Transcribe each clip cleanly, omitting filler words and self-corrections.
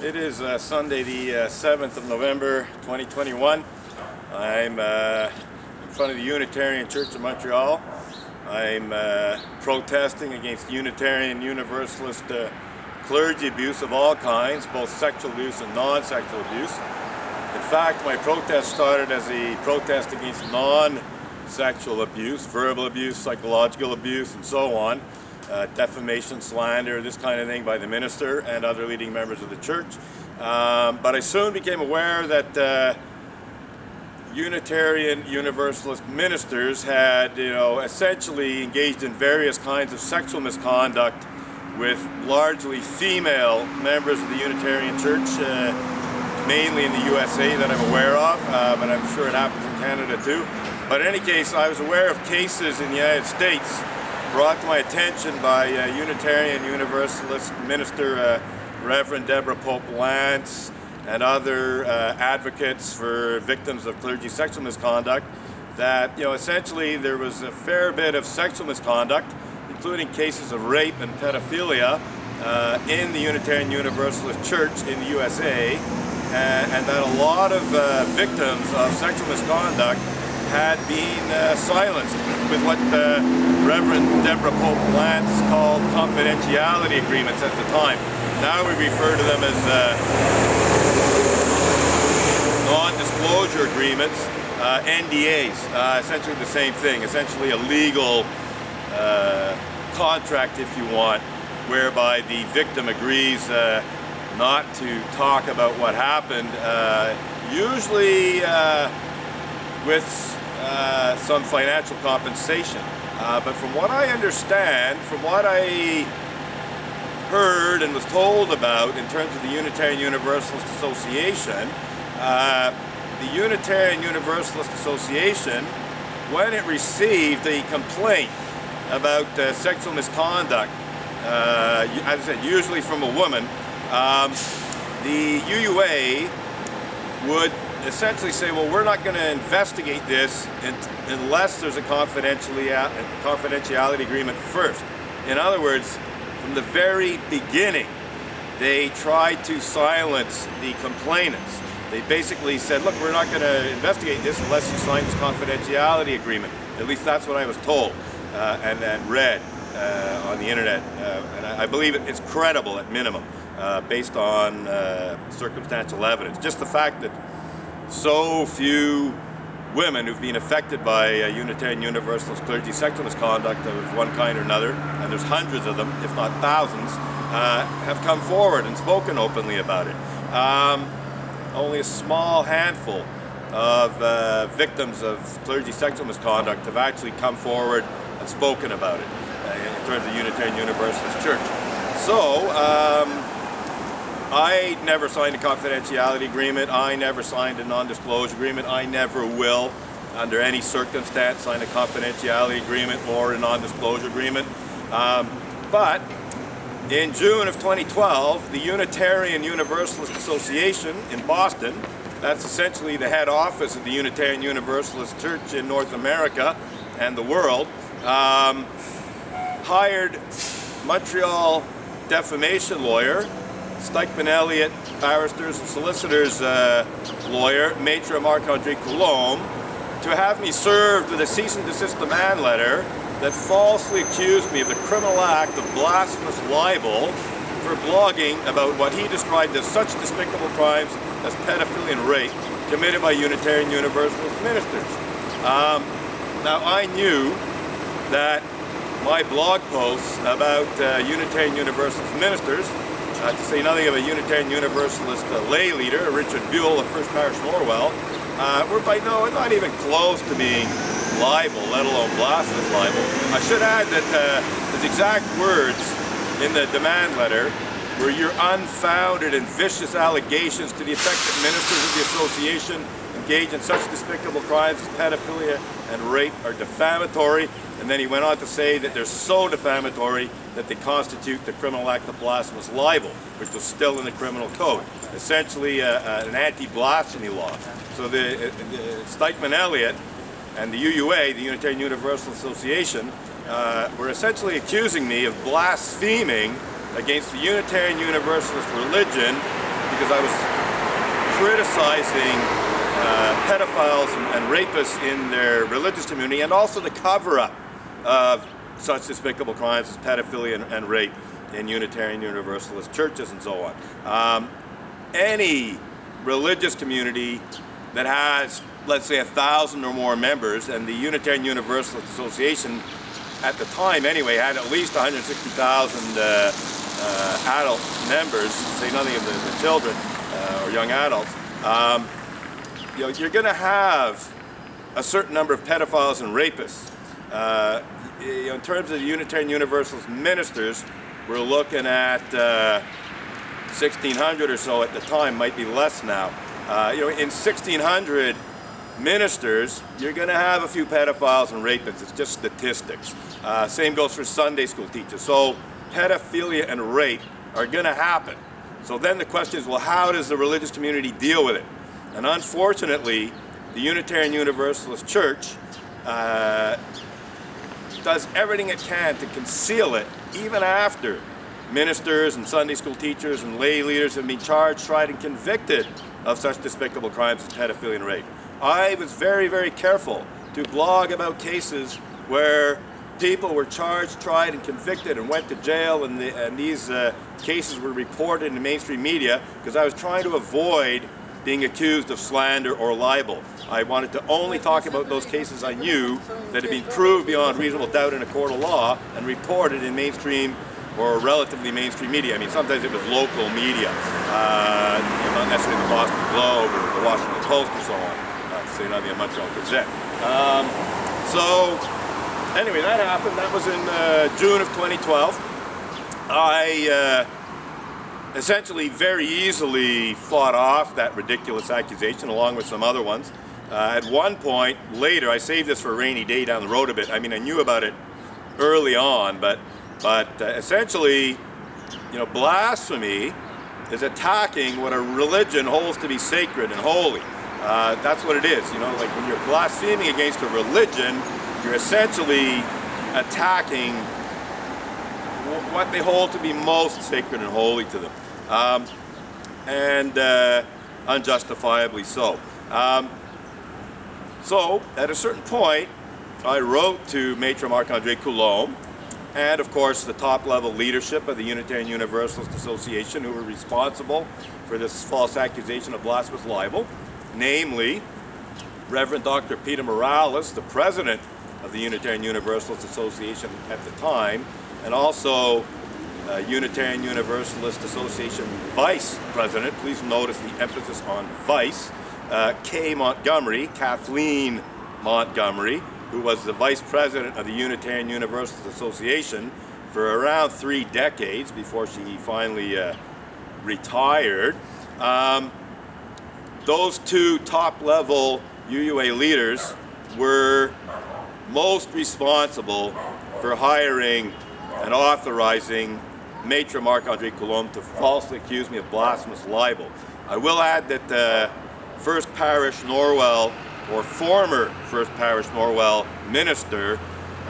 It is Sunday the 7th of November 2021. I'm in front of the Unitarian Church of Montreal. I'm protesting against Unitarian Universalist clergy abuse of all kinds, both sexual abuse and non-sexual abuse. In fact, my protest started as a protest against non-sexual abuse, verbal abuse, psychological abuse, and so on. Defamation, slander, this kind of thing by the minister and other leading members of the church. But I soon became aware that Unitarian Universalist ministers had, essentially engaged in various kinds of sexual misconduct with largely female members of the Unitarian Church, mainly in the USA that I'm aware of, but I'm sure it happens in Canada too. But in any case, I was aware of cases in the United States brought to my attention by Unitarian Universalist minister Reverend Deborah Pope Lance and other advocates for victims of clergy sexual misconduct, that essentially there was a fair bit of sexual misconduct, including cases of rape and pedophilia in the Unitarian Universalist Church in the USA, and that a lot of victims of sexual misconduct had been silenced with what Reverend Deborah Pope Lance called confidentiality agreements at the time. Now we refer to them as non-disclosure agreements, NDAs, essentially the same thing, essentially a legal contract, if you want, whereby the victim agrees not to talk about what happened, usually with some financial compensation. But from what I understand, from what I heard and was told about in terms of the Unitarian Universalist Association, the Unitarian Universalist Association, when it received a complaint about sexual misconduct, as I said, usually from a woman, the UUA would essentially say, well, we're not going to investigate this unless there's a confidentiality agreement first. In other words, from the very beginning, they tried to silence the complainants. They basically said, look, we're not going to investigate this unless you sign this confidentiality agreement. At least that's what I was told and read on the internet. And I believe it's credible at minimum, based on circumstantial evidence. Just the fact that so few women who've been affected by Unitarian Universalist clergy sexual misconduct of one kind or another, and there's hundreds of them, if not thousands, have come forward and spoken openly about it. Only a small handful of victims of clergy sexual misconduct have actually come forward and spoken about it in terms of Unitarian Universalist Church. So, I never signed a confidentiality agreement. I never signed a non-disclosure agreement. I never will, under any circumstance, sign a confidentiality agreement or a non-disclosure agreement. But in June of 2012, the Unitarian Universalist Association in Boston, that's essentially the head office of the Unitarian Universalist Church in North America and the world, hired Montreal defamation lawyer, Stikeman Elliott, barristers and solicitors lawyer, Maitre Marc-André Coulombe, to have me served with a cease and desist demand letter that falsely accused me of the criminal act of blasphemous libel for blogging about what he described as such despicable crimes as pedophilia and rape committed by Unitarian Universalist ministers. Now I knew that my blog posts about Unitarian Universalist ministers, to say nothing of a Unitarian Universalist lay leader, Richard Buell of First Parish Norwell, were not even close to being libel, let alone blasphemous libel. I should add that his exact words in the demand letter were your unfounded and vicious allegations to the effect that ministers of the association engage in such despicable crimes as pedophilia and rape are defamatory. And then he went on to say that they're so defamatory that they constitute the criminal act of blasphemous libel, which was still in the criminal code, essentially an anti-blasphemy law. So the Stikeman Elliott and the UUA, the Unitarian Universalist Association, were essentially accusing me of blaspheming against the Unitarian Universalist religion because I was criticizing pedophiles and rapists in their religious community, and also the cover-up of such despicable crimes as pedophilia and rape in Unitarian Universalist churches and so on. Any religious community that has, let's say, 1,000 or more members, and the Unitarian Universalist Association at the time anyway had at least 160,000 adult members, say nothing of the children or young adults. You know, you're going to have a certain number of pedophiles and rapists. You know, in terms of the Unitarian Universalist ministers, we're looking at 1,600 or so at the time, might be less now. You know, in 1,600 ministers, you're going to have a few pedophiles and rapists. It's just statistics. Same goes for Sunday school teachers. So pedophilia and rape are going to happen. So then the question is, well, how does the religious community deal with it? And unfortunately, the Unitarian Universalist Church does everything it can to conceal it, even after ministers and Sunday school teachers and lay leaders have been charged, tried, and convicted of such despicable crimes as pedophilia and rape. I was very, very careful to blog about cases where people were charged, tried, and convicted and went to jail, and these cases were reported in the mainstream media because I was trying to avoid being accused of slander or libel. I wanted to only talk about those cases I knew that had been proved beyond reasonable doubt in a court of law and reported in mainstream or relatively mainstream media. I mean, sometimes it was local media, you know, not necessarily the Boston Globe or the Washington Post or so on, to say nothing of Montreal Gazette. So anyway, that happened. That was in June of 2012. I essentially very easily fought off that ridiculous accusation along with some other ones. At one point later, I saved this for a rainy day down the road a bit. I mean, I knew about it early on, but essentially, you know, blasphemy is attacking what a religion holds to be sacred and holy. That's what it is. You know, like when you're blaspheming against a religion, you're essentially attacking what they hold to be most sacred and holy to them, and unjustifiably so. So at a certain point, I wrote to Maitre Marc-André Coulombe, and of course the top level leadership of the Unitarian Universalist Association, who were responsible for this false accusation of blasphemous libel, namely Reverend Dr. Peter Morales, the president of the Unitarian Universalist Association at the time, and also Unitarian Universalist Association Vice President, please notice the emphasis on Vice, Kathleen Montgomery, who was the Vice President of the Unitarian Universalist Association for around 3 decades before she finally retired. Those two top-level UUA leaders were most responsible for hiring and authorizing Maitre Marc-André Coulombe to falsely accuse me of blasphemous libel. I will add that First Parish Norwell, or former First Parish Norwell minister,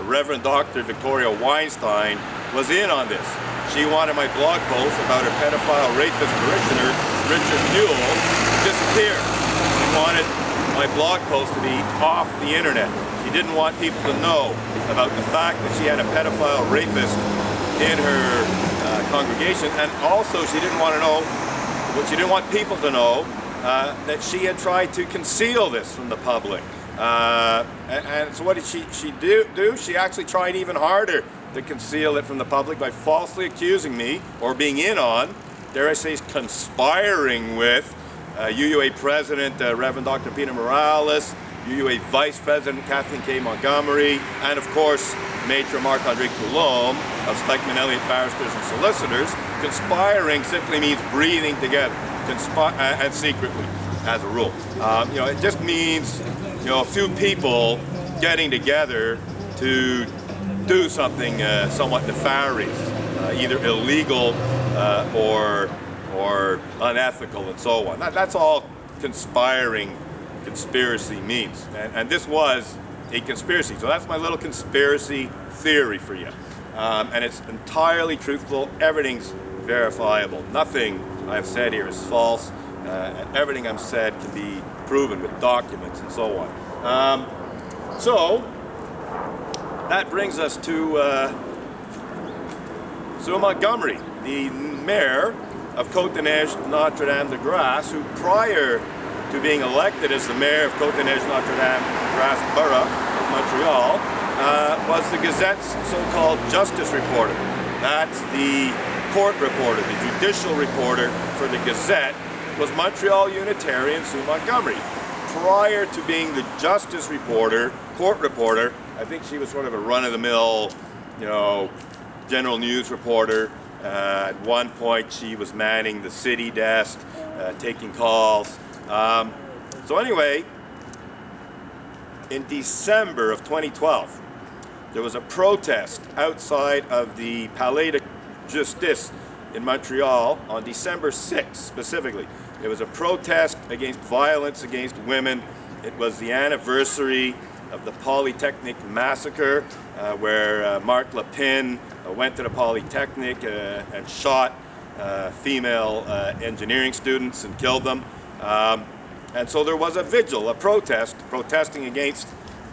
Reverend Dr. Victoria Weinstein, was in on this. She wanted my blog post about her pedophile rapist parishioner, Richard Newell, to disappear. She wanted my blog post to be off the internet. She didn't want people to know about the fact that she had a pedophile rapist in her congregation, and also she didn't want to know, she didn't want people to know that she had tried to conceal this from the public. And so what did she do? She actually tried even harder to conceal it from the public by falsely accusing me, or being in on, dare I say, conspiring with UUA President Reverend Dr. Peter Morales, UUA Vice President Kathleen K. Montgomery, and of course Maitre Marc-André Coulombe of Stikeman Elliott Barristers and Solicitors. Conspiring simply means breathing together, and secretly, as a rule. You know, it just means, you know, a few people getting together to do something somewhat nefarious, either illegal or unethical, and so on. That's all conspiracy means, and this was a conspiracy. So that's my little conspiracy theory for you. And it's entirely truthful. Everything's verifiable. Nothing I've said here is false. And everything I've said can be proven with documents and so on. So that brings us to Sue Montgomery, the mayor of Côte-des-Neiges-Notre-Dame-de-Grâce, who prior to being elected as the mayor of Côte-des-Neiges-Notre-Dame-de-Grâce borough of Montreal, was the Gazette's so-called justice reporter. That's the court reporter, the judicial reporter for the Gazette, was Montreal Unitarian Sue Montgomery. Prior to being the justice reporter, court reporter, I think she was sort of a run-of-the-mill, general news reporter. At one point she was manning the city desk, taking calls. So anyway, in December of 2012, there was a protest outside of the Palais de Justice in Montreal on December 6th specifically. There was a protest against violence against women. It was the anniversary of the Polytechnic massacre, where Marc Lepine went to the Polytechnic and shot female engineering students and killed them. And so there was a vigil, a protest, protesting against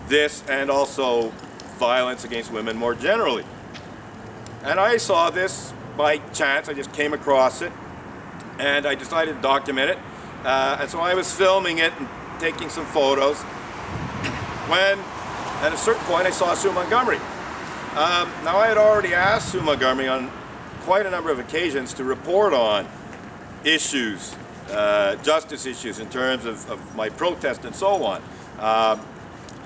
this and also violence against women more generally. And I saw this by chance. I just came across it and I decided to document it. And so I was filming it and taking some photos when at a certain point I saw Sue Montgomery. Now I had already asked Sue Montgomery on quite a number of occasions to report on issues, justice issues in terms of my protest and so on.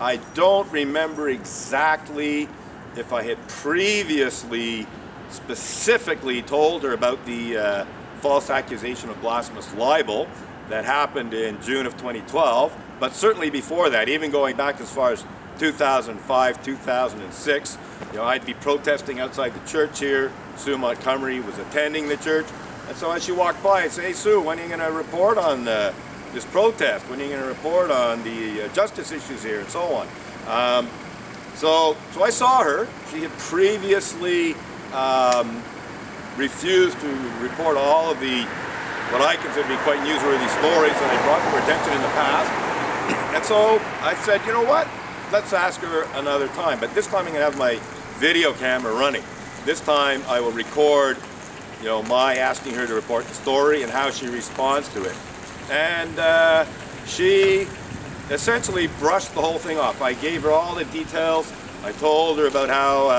I don't remember exactly if I had previously specifically told her about the false accusation of blasphemous libel that happened in June of 2012, but certainly before that, even going back as far as 2005, 2006, I'd be protesting outside the church here. Sue Montgomery was attending the church, and so as she walked by, I'd say, "Hey Sue, when are you going to report on this protest? When are you going to report on the justice issues here and so on?" So I saw her. She had previously refused to report all of the what I consider to be quite newsworthy stories that I brought to her attention in the past. And so I said, you know what? Let's ask her another time. But this time I'm going to have my video camera running. This time I will record, my asking her to report the story and how she responds to it. And she essentially brushed the whole thing off. I gave her all the details. I told her about how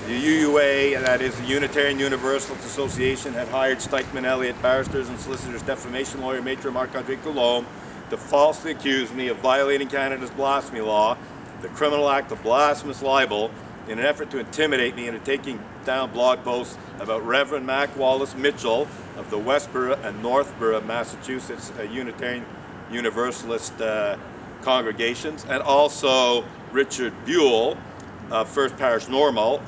the UUA, that is the Unitarian Universalist Association, had hired Stikeman Elliott barristers and solicitors, defamation lawyer Maître Marc-André Coulombe, to falsely accuse me of violating Canada's blasphemy law, the criminal act of blasphemous libel, in an effort to intimidate me into taking down blog posts about Reverend Mac Wallace Mitchell of the Westboro and Northborough, Massachusetts Unitarian Universalist congregations, and also Richard Buell of First Parish Norwell,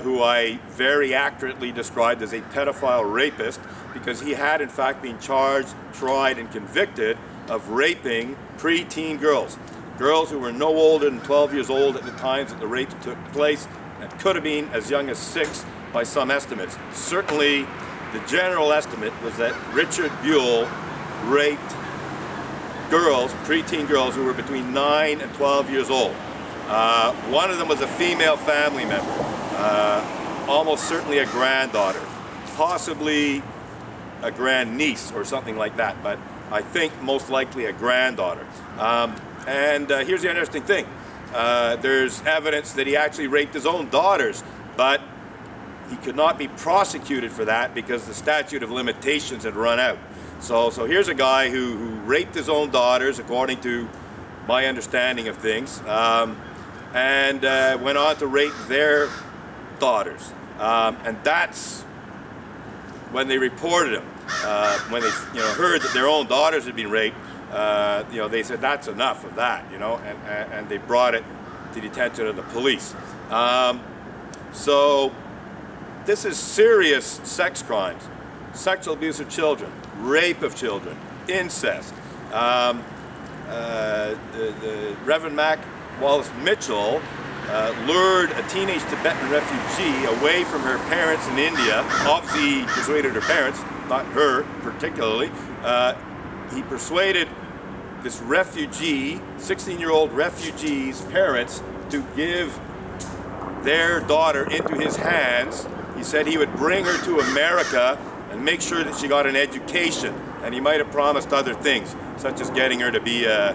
who I very accurately described as a pedophile rapist, because he had in fact been charged, tried, and convicted of raping preteen girls. Girls who were no older than 12 years old at the times that the rape took place, and could have been as young as 6 by some estimates. Certainly, the general estimate was that Richard Buell raped girls, preteen girls, who were between 9 and 12 years old. One of them was a female family member, almost certainly a granddaughter, possibly a grandniece or something like that, but I think most likely a granddaughter. And here's the interesting thing. There's evidence that he actually raped his own daughters, but he could not be prosecuted for that because the statute of limitations had run out. So here's a guy who raped his own daughters, according to my understanding of things, and went on to rape their daughters. And that's when they reported him. When they heard that their own daughters had been raped, they said that's enough of that, and they brought it to the attention of the police. So this is serious sex crimes, sexual abuse of children, rape of children, incest. The Reverend Mac Wallace Mitchell lured a teenage Tibetan refugee away from her parents in India. Obviously, he persuaded her parents, not her particularly. He persuaded this refugee, 16-year-old refugee's parents, to give their daughter into his hands. He said he would bring her to America and make sure that she got an education. And he might have promised other things, such as getting her to be a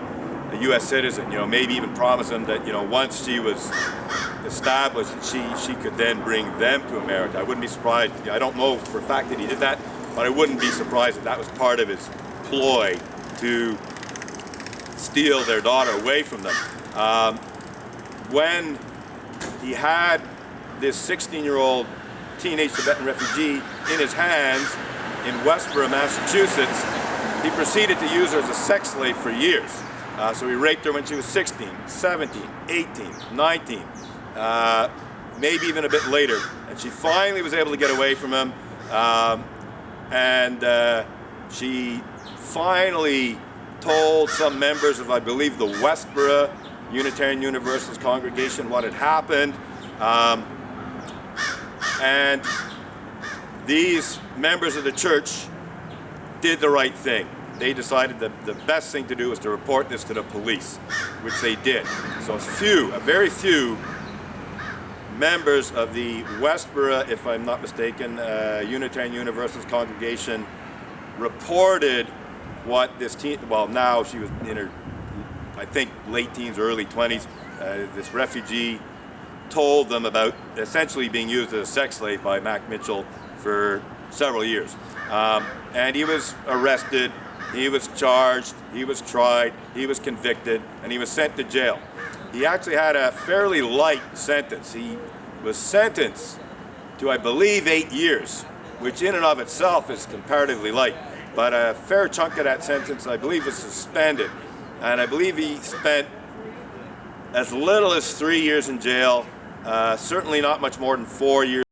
U.S. citizen, maybe even promise them that, once she was established, that she could then bring them to America. I wouldn't be surprised. I don't know for a fact that he did that, but I wouldn't be surprised that that was part of his ploy to steal their daughter away from them. When he had this 16-year-old teenage Tibetan refugee in his hands in Westborough, Massachusetts, he proceeded to use her as a sex slave for years. So he raped her when she was 16, 17, 18, 19, maybe even a bit later. And she finally was able to get away from him. She finally told some members of, I believe, the Westborough Unitarian Universalist congregation what had happened. And these members of the church did the right thing. They decided that the best thing to do was to report this to the police, which they did. So a very few members of the Westborough, if I'm not mistaken, Unitarian Universalist congregation reported what this now she was in her, I think, late teens, early 20s. This refugee told them about essentially being used as a sex slave by Mac Mitchell for several years. And he was arrested, he was charged, he was tried, he was convicted, and he was sent to jail. He actually had a fairly light sentence. He was sentenced to, I believe, 8 years, which in and of itself is comparatively light. But a fair chunk of that sentence, I believe, was suspended. And I believe he spent as little as 3 years in jail, certainly not much more than 4 years